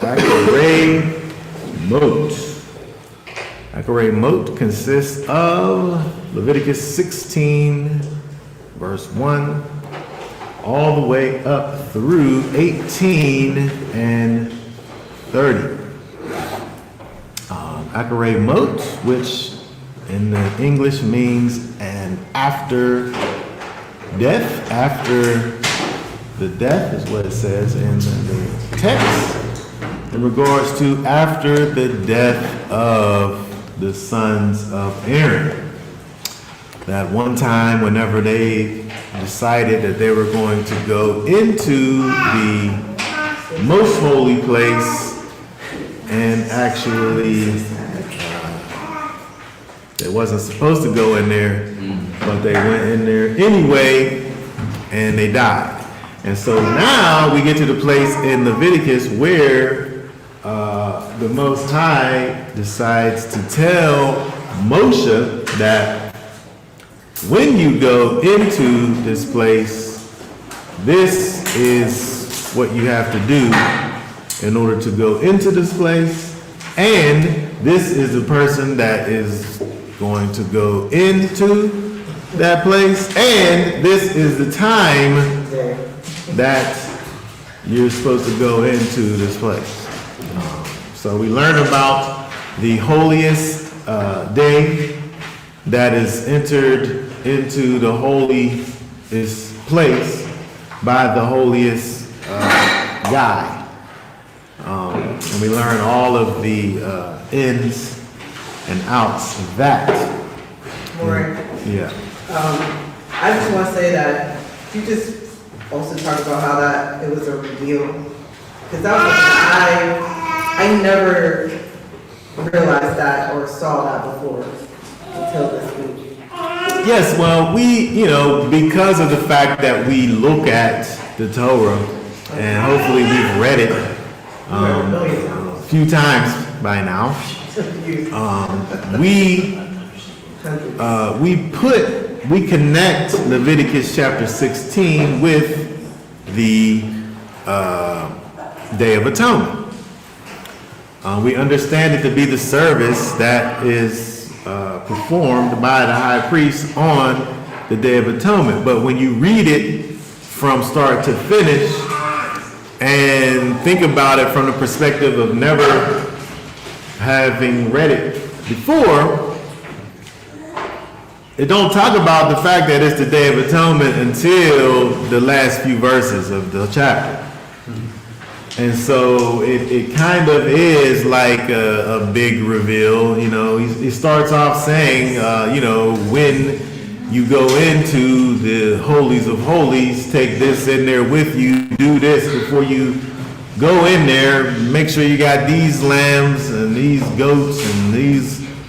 Akarei Mot. Akarei Mot consists of Leviticus 16, verse 1, all the way up through 18 and 30. Akarei Mot, which in the English means an after death. After the death is what it says in the text in regards to after the death of the sons of Aaron. That one time whenever they decided that they were going to go into the most holy place and actually they wasn't supposed to go in there, but they went in there anyway and they died. And so now we get to the place in Leviticus where the Most High decides to tell Moshe that when you go into this place, this is what you have to do in order to go into this place, and this is the person that is going to go into that place, and this is the time that you're supposed to go into this place. So we learn about the holiest day that is entered into the holiest place by the holiest guy. And we learn all of the ins and outs of that. Right. Yeah. I just want to say that you just also talked about how that it was a reveal. Because that was I never realized that or saw that before until this week. Yes, well, because of the fact that we look at the Torah, and hopefully we've read it a few times by now, we connect Leviticus chapter 16 with the Day of Atonement. We understand it to be the service that is performed by the high priest on the Day of Atonement. But when you read it from start to finish and think about it from the perspective of never having read it before, it don't talk about the fact that it's the Day of Atonement until the last few verses of the chapter. And so it kind of is like a big reveal. He starts off saying, when you go into the holies of holies, take this in there with you, do this before you go in there, make sure you got these lambs and these goats and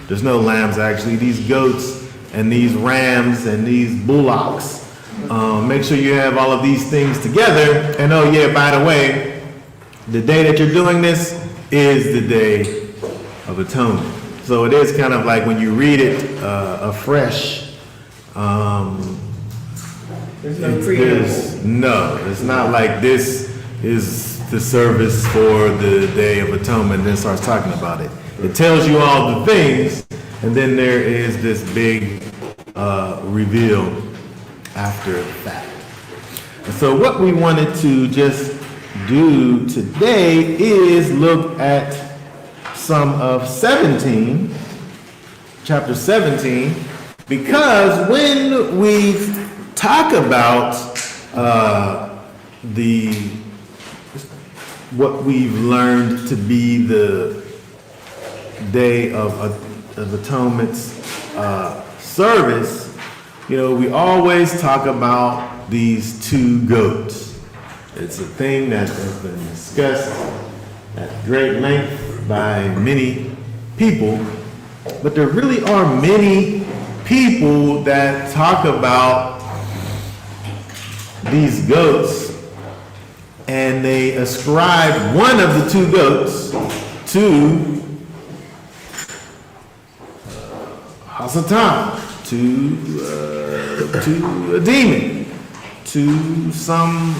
there's no lambs actually, these goats and these rams and these bullocks. Make sure you have all of these things together. And oh yeah, by the way, the day that you're doing this is the Day of Atonement. So it is kind of like when you read it afresh. There's no freedom. No, it's not like this is the service for the Day of Atonement and then starts talking about it. It tells you all the things, and then there is this big reveal after the fact. And so what we wanted to just do today is look at some of chapter 17, because when we talk about what we've learned to be the Day of Atonement's service, we always talk about these two goats. It's a thing that has been discussed at great length by many people, but there really are many people that talk about these goats and they ascribe one of the two goats to Hasatan, to a demon, to some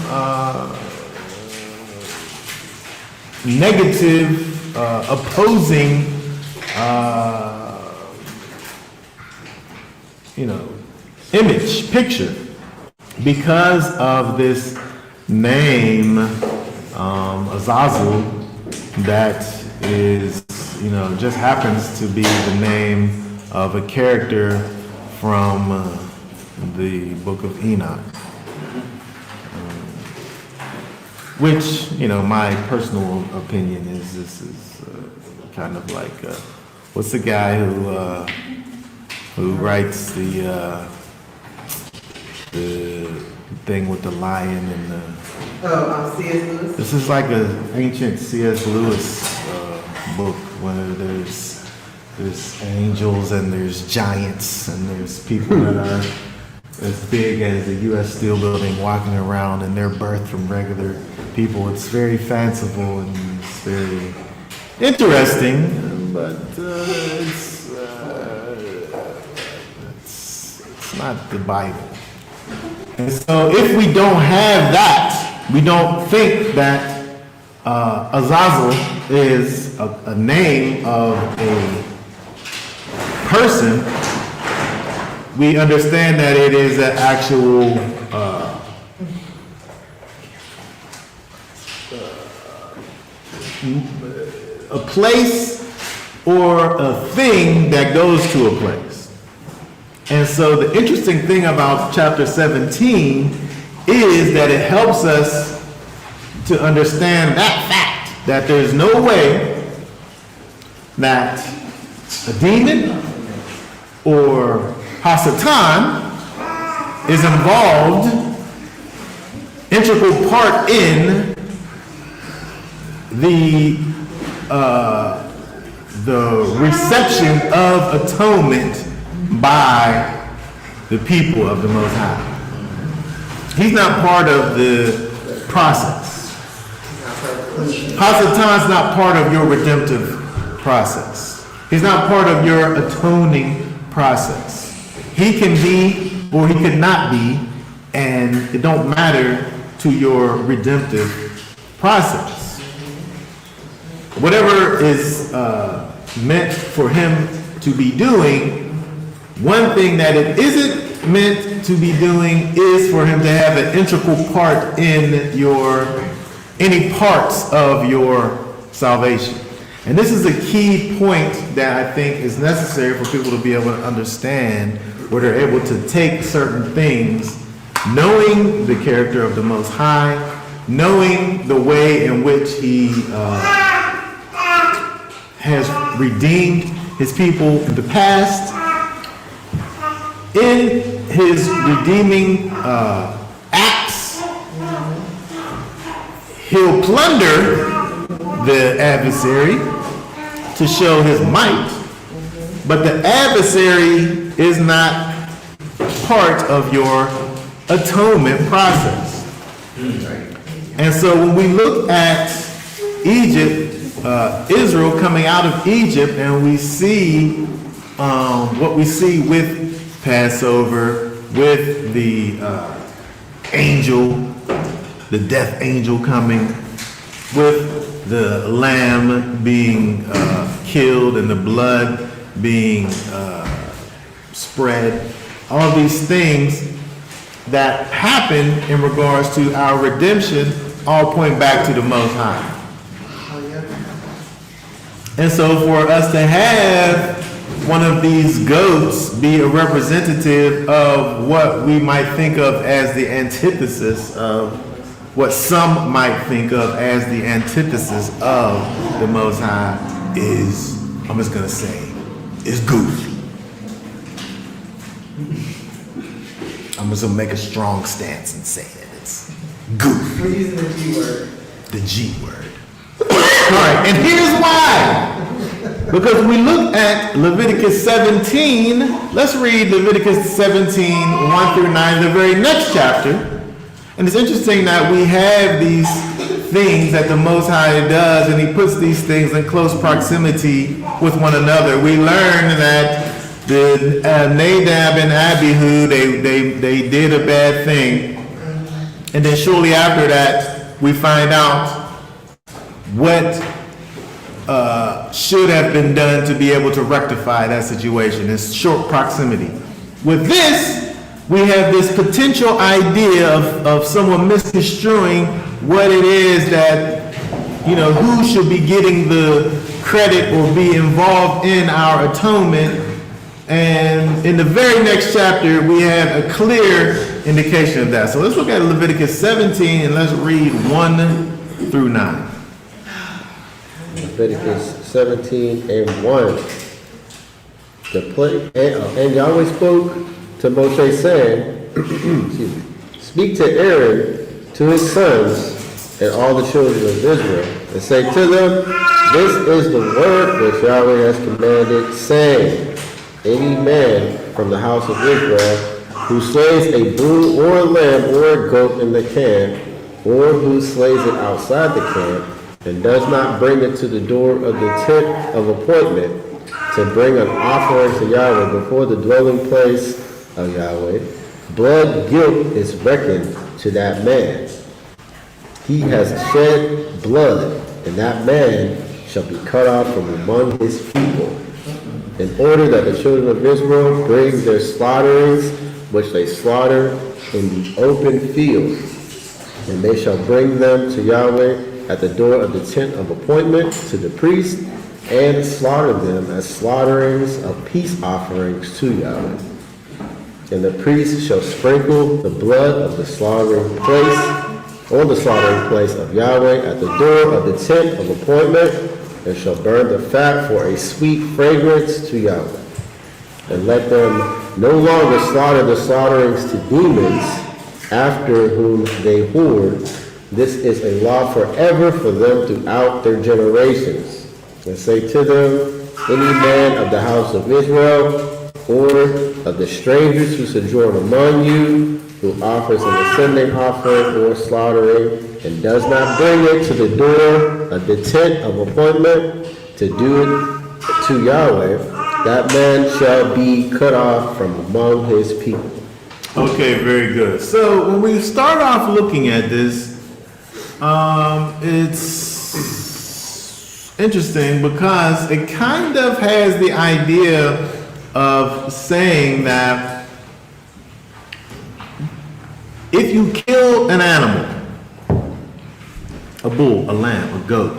negative, opposing, image, picture, because of this name, Azazel, that is, just happens to be the name of a character from the book of Enoch. Which, my personal opinion is this is kind of like, what's the guy who writes the thing with the lion and the... C.S. Lewis? This is like an ancient C.S. Lewis book where there's angels and there's giants and there's people that are as big as the U.S. Steel Building walking around, and they're birthed from regular people. It's very fanciful and it's very interesting, but it's not the Bible. And so if we don't have that, we don't think that Azazel is a name of a person, we understand that it is an actual a place or a thing that goes to a place. And so the interesting thing about chapter 17 is that it helps us to understand that fact, that there's no way that a demon or Hasatan is involved, integral part in the reception of atonement by the people of the Most High. He's not part of the process. Hasatan's not part of your redemptive process. He's not part of your atoning process. He can be or he could not be, and it don't matter to your redemptive process. Whatever is meant for him to be doing, one thing that it isn't meant to be doing is for him to have an integral part in any parts of your salvation. And this is a key point that I think is necessary for people to be able to understand, where they're able to take certain things, knowing the character of the Most High, knowing the way in which he has redeemed his people in the past. In his redeeming acts, he'll plunder the adversary to show his might, but the adversary is not part of your atonement process. And so when we look at Egypt, Israel coming out of Egypt, and we see what we see with Passover, with the angel, the death angel coming, with the lamb being killed and the blood being spread, all these things that happen in regards to our redemption all point back to the Most High. And so for us to have one of these goats be a representative of what we might think of as the antithesis of what some might think of as the antithesis of the Most High is, I'm just going to say, is goofy. I'm just going to make a strong stance and say that it's goofy. We're using the G word. The G word. All right, and here's why. Because we look at Leviticus 17, let's read Leviticus 17, 1 through 9, the very next chapter. And it's interesting that we have these things that the Most High does, and he puts these things in close proximity with one another. We learn that the Nadab and Abihu, they did a bad thing. And then shortly after that, we find out what should have been done to be able to rectify that situation in short proximity. With this, we have this potential idea of someone misconstruing what it is that, who should be getting the credit or be involved in our atonement. And in the very next chapter, we have a clear indication of that. So let's look at Leviticus 17 and let's read 1 through 9. Leviticus 17 and 1. And Yahweh spoke to Moshe saying, excuse me, speak to Aaron, to his sons, and all the children of Israel, and say to them, this is the word which Yahweh has commanded, saying, any man from the house of Israel who slays a bull or a lamb or a goat in the camp, or who slays it outside the camp, and does not bring it to the door of the tent of appointment to bring an offering to Yahweh before the dwelling place of Yahweh, blood guilt is reckoned to that man. He has shed blood, and that man shall be cut off from among his people, in order that the children of Israel bring their slaughterings, which they slaughter in the open field, and they shall bring them to Yahweh at the door of the tent of appointment to the priest, and slaughter them as slaughterings of peace offerings to Yahweh. And the priest shall sprinkle the blood of the slaughtering place, on the slaughtering place of Yahweh at the door of the tent of appointment, and shall burn the fat for a sweet fragrance to Yahweh. And let them no longer slaughter the slaughterings to demons, after whom they whored. This is a law forever for them throughout their generations. And say to them, any man of the house of Israel, or of the strangers who sojourn among you, who offers an ascending offering or slaughtering, and does not bring it to the door of the tent of appointment to do it to Yahweh, that man shall be cut off from among his people. Okay, very good. So when we start off looking at this, it's interesting because it kind of has the idea of saying that if you kill an animal, a bull, a lamb, a goat,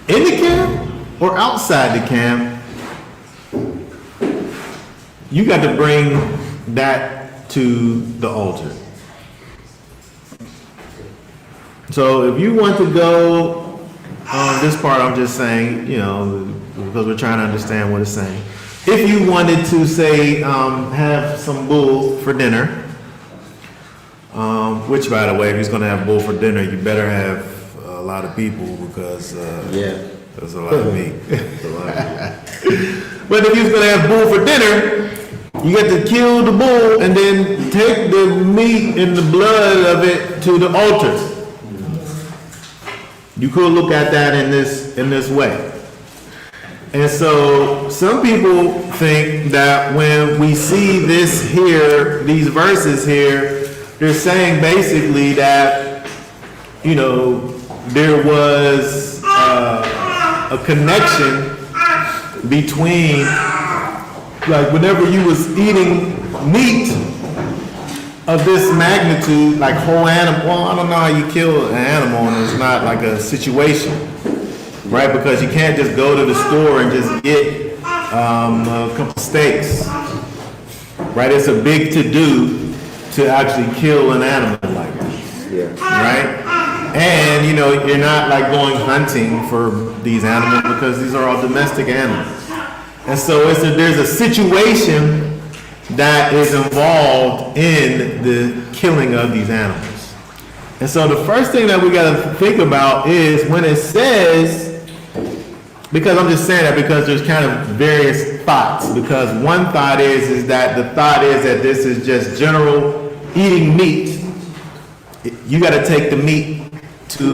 in the camp or outside the camp, you got to bring that to the altar. So if you want to go on this part, I'm just saying, because we're trying to understand what it's saying. If you wanted to say, have some bull for dinner, which by the way, if he's going to have bull for dinner, you better have a lot of people because there's a lot of meat. But if he's going to have bull for dinner, you get to kill the bull and then take the meat and the blood of it to the altar. You could look at that in this way. And so some people think that when we see this here, these verses here, they're saying basically that, there was a connection between, like whenever you was eating meat of this magnitude, like whole animal, well, I don't know how you kill an animal and it's not like a situation, right? Because you can't just go to the store and just get a couple steaks, right? It's a big to-do to actually kill an animal like that, right? And, you're not like going hunting for these animals because these are all domestic animals. And so there's a situation that is involved in the killing of these animals. And so the first thing that we got to think about is when it says, because I'm just saying that because there's kind of various thoughts, because one thought is that the thought is that this is just general eating meat. You got to take the meat to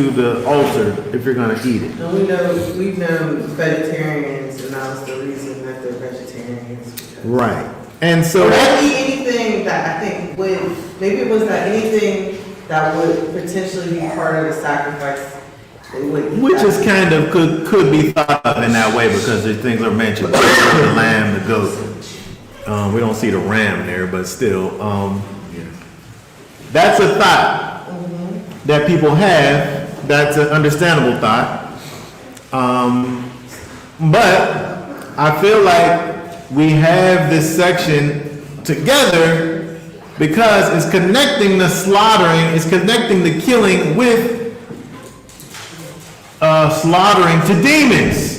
the altar if you're going to eat it. And we've known vegetarians, and that was the reason that they're vegetarians. Right. And so they eat anything that I think maybe it was that anything that would potentially be part of the sacrifice. They would eat Which that. is kind of, could be thought of in that way because the things are mentioned, the lamb, the goat. We don't see the ram there, but still, that's a thought that people have. That's an understandable thought. But I feel like we have this section together because it's connecting the slaughtering, it's connecting the killing with slaughtering to demons.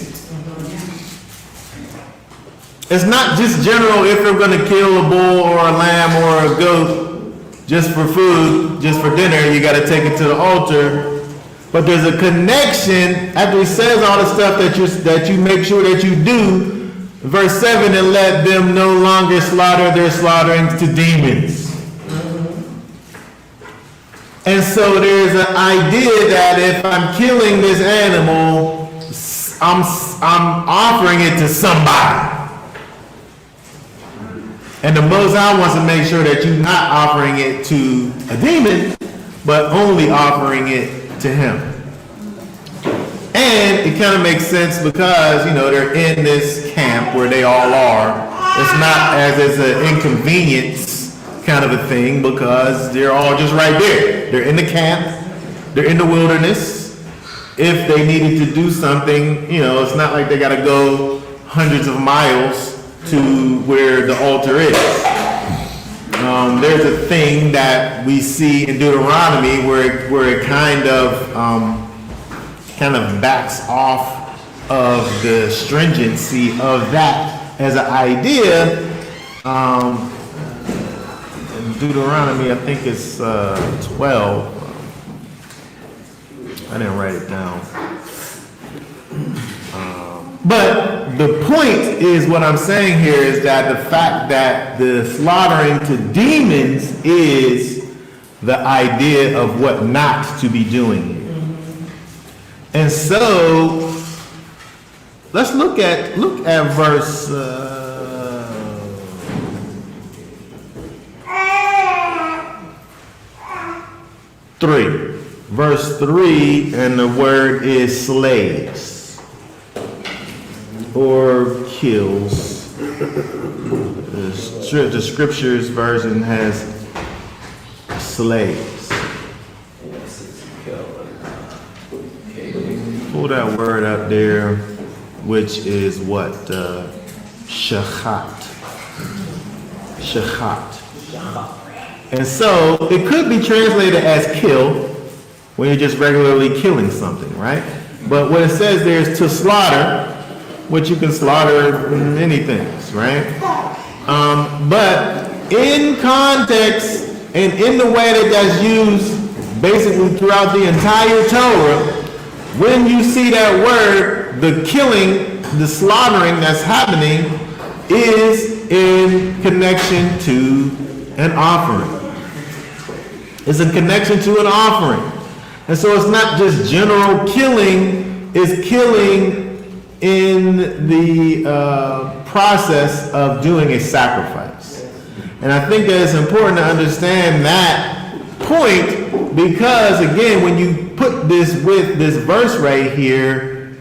It's not just general if we're going to kill a bull or a lamb or a goat just for food, just for dinner, you got to take it to the altar. But there's a connection after he says all the stuff that you make sure that you do. Verse 7, and let them no longer slaughter their slaughterings to demons. And so there's an idea that if I'm killing this animal, I'm offering it to somebody. And the Most High wants to make sure that you're not offering it to a demon, but only offering it to him. And it kind of makes sense because, they're in this camp where they all are. It's not as it's an inconvenience kind of a thing because they're all just right there. They're in the camp. They're in the wilderness. If they needed to do something, it's not like they got to go hundreds of miles to where the altar is. There's a thing that we see in Deuteronomy where it kind of backs off of the stringency of that as an idea. In Deuteronomy, I think it's 12. I didn't write it down. But the point is, what I'm saying here is that the fact that the slaughtering to demons is the idea of what not to be doing here. And so let's look at verse 3. Verse 3, and the word is slaves. Or kills. The scriptures version has slaves. Pull that word up there, which is what? Shachat. And so it could be translated as kill when you're just regularly killing something, right? But what it says there is to slaughter, which you can slaughter many things, right? But in context and in the way that that's used basically throughout the entire Torah, when you see that word, the killing, the slaughtering that's happening is in connection to an offering. It's a connection to an offering. And so it's not just general killing, it's killing in the process of doing a sacrifice. And I think that it's important to understand that point because, again, when you put this with this verse right here,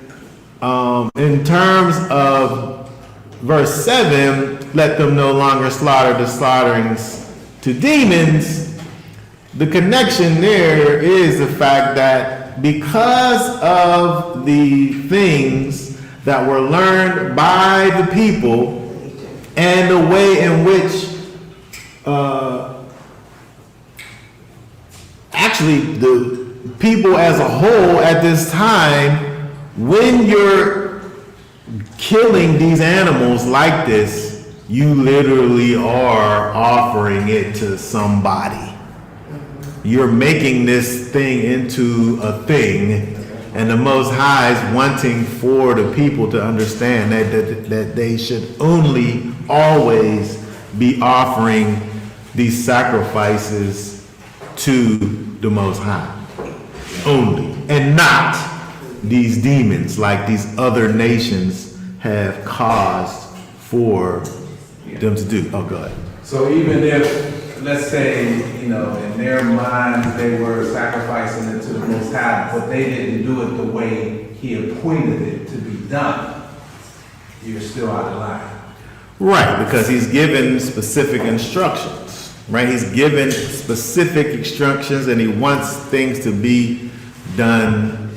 in terms of verse 7, let them no longer slaughter the slaughterings to demons, the connection there is the fact that because of the things that were learned by the people and the way in which actually the people as a whole at this time, when you're killing these animals like this, you literally are offering it to somebody. You're making this thing into a thing. And the Most High is wanting for the people to understand that they should only always be offering these sacrifices to the Most High. Only. And not these demons like these other nations have caused for them to do. Oh, go ahead. So even if let's say, in their minds, they were sacrificing it to the Most High, but they didn't do it the way He appointed it to be done, you're still out of line. Right, because he's given specific instructions, right? He's given specific instructions and he wants things to be done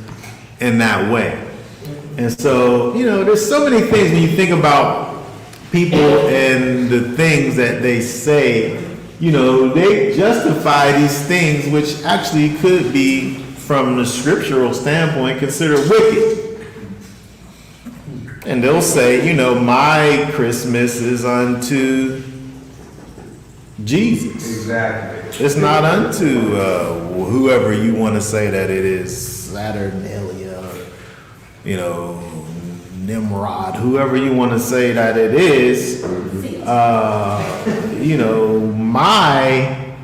in that way. And so, there's so many things when you think about people and the things that they say, they justify these things which actually could be, from the scriptural standpoint, considered wicked. And they'll say, my Christmas is unto Jesus. Exactly. It's not unto whoever you want to say that it is, Saturnalia, or, Nimrod, whoever you want to say that it is. My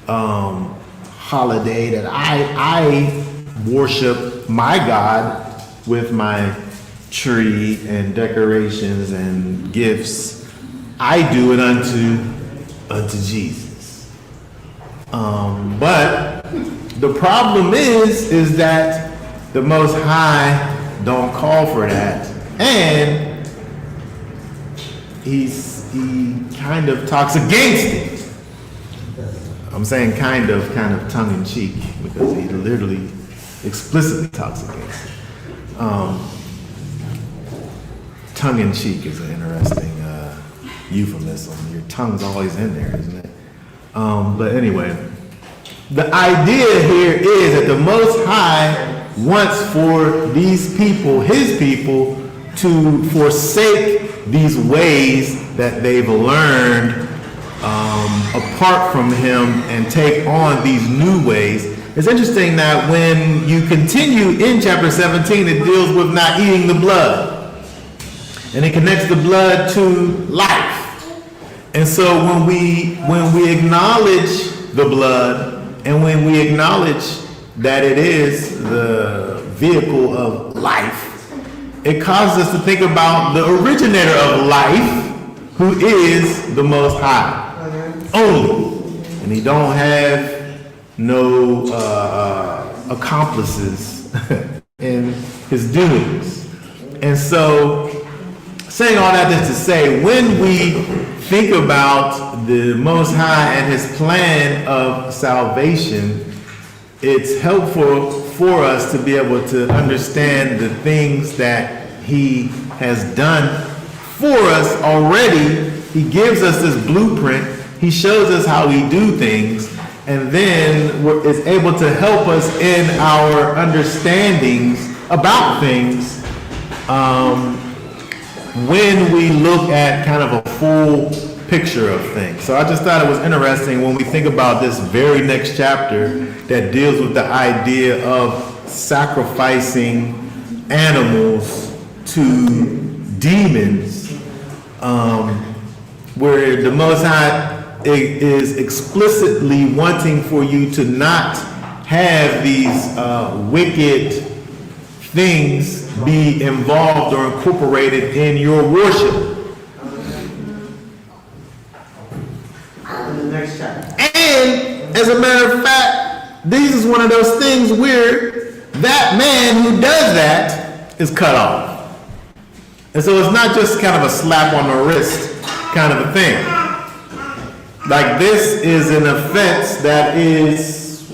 holiday that I worship my God with my tree and decorations and gifts, I do it unto Jesus. But the problem is that the Most High don't call for that, and he kind of talks against it. I'm saying kind of tongue in cheek, because he literally explicitly talks against it. Tongue in cheek is an interesting euphemism. Your tongue's always in there, isn't it? But anyway, the idea here is that the Most High wants for these people, his people, to forsake these ways that they've learned apart from him and take on these new ways. It's interesting that when you continue in chapter 17, it deals with not eating the blood. And it connects the blood to life. And so when we acknowledge the blood, and when we acknowledge that it is the vehicle of life, it causes us to think about the originator of life, who is the Most High only. And he don't have no accomplices in his doings. And so, saying all that is to say, when we think about the Most High and his plan of salvation, it's helpful for us to be able to understand the things that he has done for us already. He gives us this blueprint. He shows us how we do things, and then is able to help us in our understandings about things when we look at kind of a full picture of things. So I just thought it was interesting when we think about this very next chapter that deals with the idea of sacrificing animals to demons, where the Most High is explicitly wanting for you to not have these wicked things be involved or incorporated in your worship. In the next chapter. And as a matter of fact, this is one of those things where that man who does that is cut off. And so it's not just kind of a slap on the wrist kind of a thing. Like, this is an offense that is,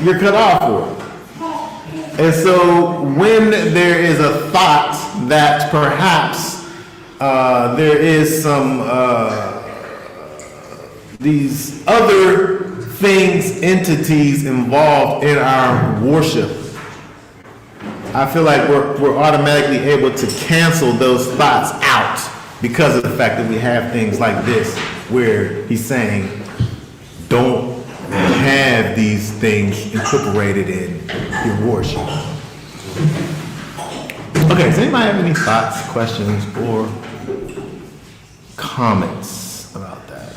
you're cut off for. And so when there is a thought that perhaps there is some these other things, entities involved in our worship, I feel like we're automatically able to cancel those thoughts out because of the fact that we have things like this, where he's saying, don't have these things incorporated in your worship. Okay, does anybody have any thoughts, questions, or comments about that?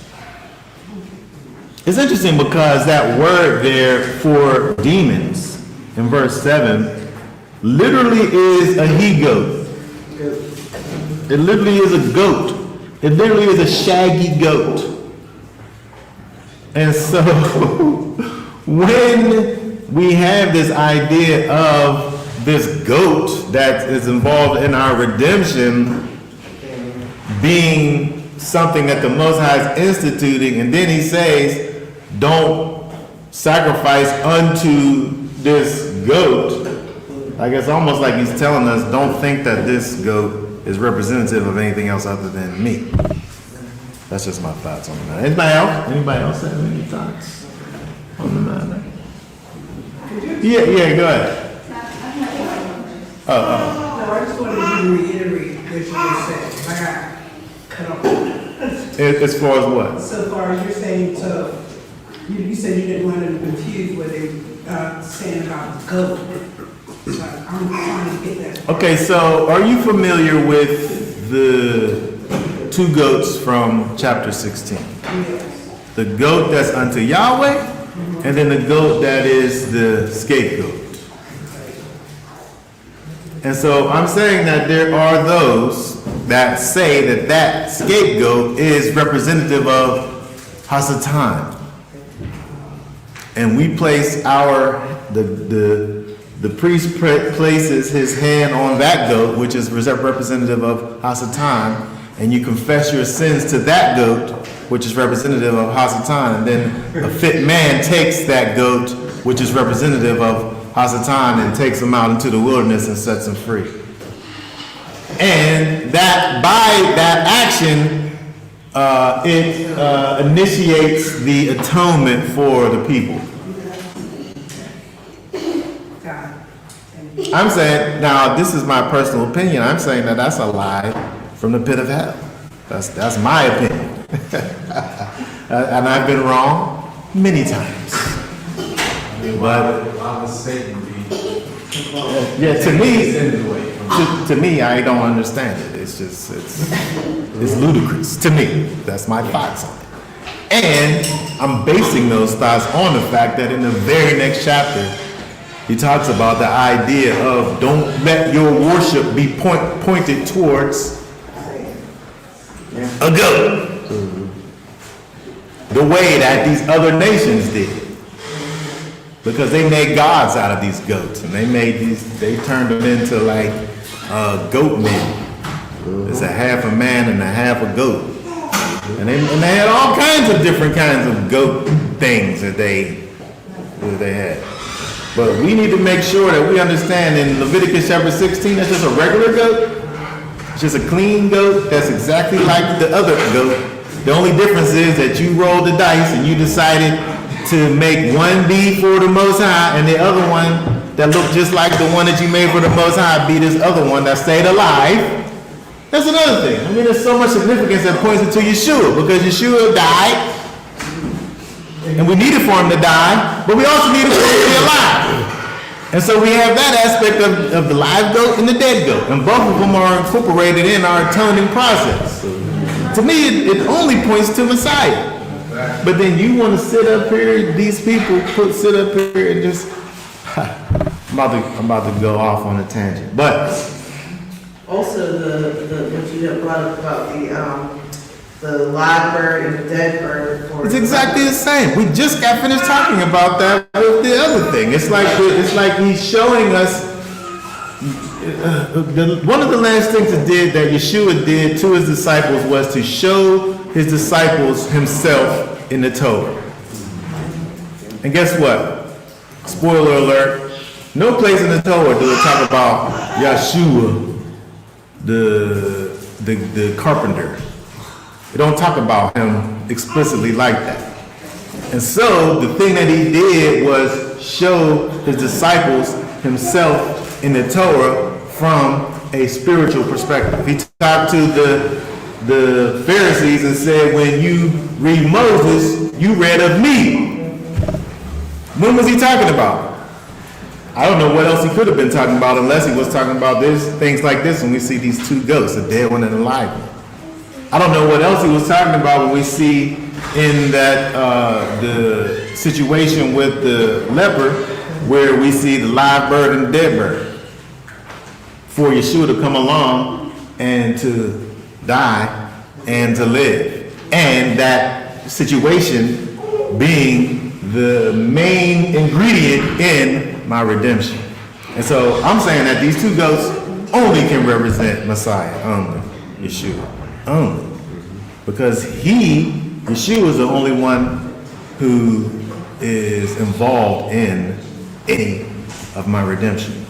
It's interesting because that word there for demons in verse 7 literally is a he-goat. It literally is a goat. It literally is a shaggy goat. And so when we have this idea of this goat that is involved in our redemption being something that the Most High is instituting, and then he says, don't sacrifice unto this goat. Like it's almost like he's telling us, don't think that this goat is representative of anything else other than me. That's just my thoughts on the matter. Anybody else? Anybody else have any thoughts on the matter? Yeah, go ahead. No, I just wanted you to reiterate what you just said. I got cut off. As far as what? So far as you're saying, so you said you didn't want to confuse what they saying about the goat. So I'm trying to get that. Okay, so are you familiar with the two goats from chapter 16? Yes. The goat that's unto Yahweh, and then the goat that is the scapegoat. And so I'm saying that there are those that say that that scapegoat is representative of Hasatan. And we place the priest places his hand on that goat, which is representative of Hasatan, and you confess your sins to that goat, which is representative of Hasatan, and then a fit man takes that goat, which is representative of Hasatan, and takes him out into the wilderness and sets him free. And that by that action, it initiates the atonement for the people. I'm saying, now this is my personal opinion, I'm saying that that's a lie from the pit of hell. That's my opinion. And I've been wrong many times. But why would Satan be? yeah, To to me, I don't understand it. It's just, it's ludicrous to me. That's my thoughts on it. And I'm basing those thoughts on the fact that in the very next chapter, he talks about the idea of don't let your worship be pointed towards a goat. The way that these other nations did. Because they made gods out of these goats, and they turned them into like goat men. It's a half a man and a half a goat. And they had all kinds of different kinds of goat things that they had. But we need to make sure that we understand in Leviticus chapter 16, that's just a regular goat. It's just a clean goat that's exactly like the other goat. The only difference is that you rolled the dice and you decided to make one be for the Most High, and the other one that looked just like the one that you made for the Most High be this other one that stayed alive. That's another thing. I mean, there's so much significance that points into Yeshua, because Yeshua died, and we needed for him to die, but we also needed for him to be alive. And so we have that aspect of the live goat and the dead goat, and both of them are incorporated in our atoning process. To me, it only points to Messiah. But then you want to sit up here, these people sit up here and just, I'm about to go off on a tangent. But Also, the what you have brought up about the live bird and the dead bird. it's exactly the same. We just got finished talking about that with the other thing. It's like he's showing us, one of the last things that Yeshua did to his disciples was to show his disciples himself in the Torah. And guess what? Spoiler alert, no place in the Torah do it talk about Yeshua, the carpenter. They don't talk about him explicitly like that. And so the thing that he did was show his disciples himself in the Torah from a spiritual perspective. He talked to the Pharisees and said, when you read Moses, you read of me. When was he talking about? I don't know what else he could have been talking about unless he was talking about things like this when we see these two ghosts, a dead one and a live one. I don't know what else he was talking about when we see in that the situation with the leper, where we see the live bird and the dead bird. For Yeshua to come along and to die and to live. And that situation being the main ingredient in my redemption. And so I'm saying that these two goats only can represent Messiah, only, Yeshua, only. Because Yeshua is the only one who is involved in any of my redemption.